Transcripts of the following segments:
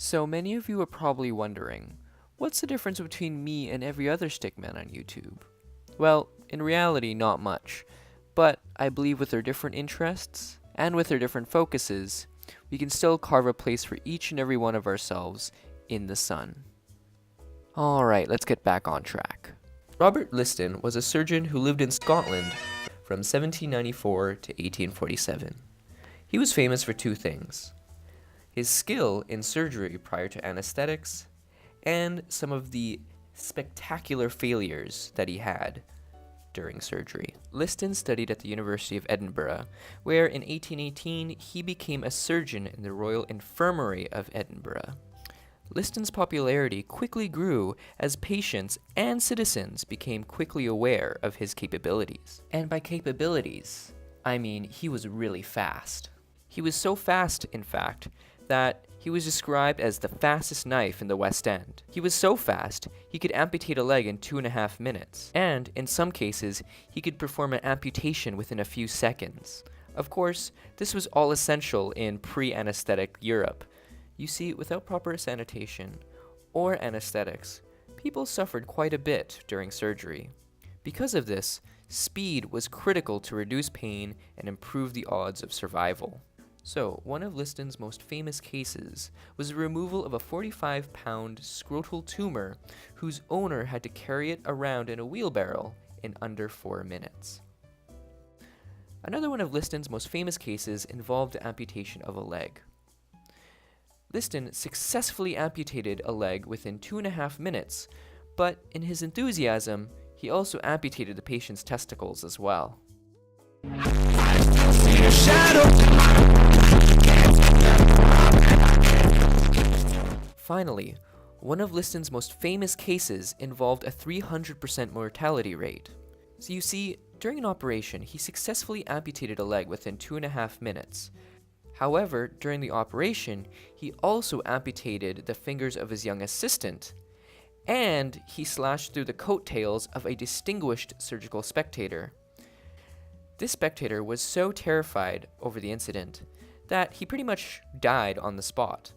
So many of you are probably wondering, what's the difference between me and every other stickman on YouTube? Well, in reality, not much. But I believe with our different interests, and with our different focuses, we can still carve a place for each and every one of ourselves in the sun. Alright, let's get back on track. Robert Liston was a surgeon who lived in Scotland from 1794 to 1847. He was famous for two things: his skill in surgery prior to anesthetics, and some of the spectacular failures that he had during surgery. Liston studied at the University of Edinburgh, where in 1818 he became a surgeon in the Royal Infirmary of Edinburgh. Liston's popularity quickly grew as patients and citizens became quickly aware of his capabilities. And by capabilities, I mean he was really fast. He was so fast, in fact, that he was described as the fastest knife in the West End. He was so fast, he could amputate a leg in 2.5 minutes. And, in some cases, he could perform an amputation within a few seconds. Of course, this was all essential in pre-anesthetic Europe. You see, without proper sanitation or anesthetics, people suffered quite a bit during surgery. Because of this, speed was critical to reduce pain and improve the odds of survival. So, one of Liston's most famous cases was the removal of a 45-pound scrotal tumor whose owner had to carry it around in a wheelbarrow in under 4 minutes. Another one of Liston's most famous cases involved the amputation of a leg. Liston successfully amputated a leg within 2.5 minutes, but in his enthusiasm, he also amputated the patient's testicles as well. Finally, one of Liston's most famous cases involved a 300% mortality rate. So you see, during an operation, he successfully amputated a leg within 2.5 minutes. However, during the operation, he also amputated the fingers of his young assistant, and he slashed through the coattails of a distinguished surgical spectator. This spectator was so terrified over the incident that he pretty much died on the spot.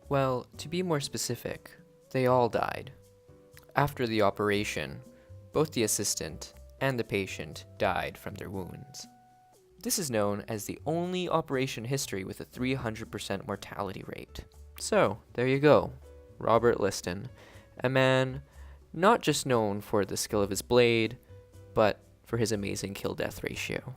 Well, to be more specific, they all died. After the operation, both the assistant and the patient died from their wounds. This is known as the only operation in history with a 300% mortality rate. So, there you go, Robert Liston, a man not just known for the skill of his blade, but for his amazing kill-death ratio.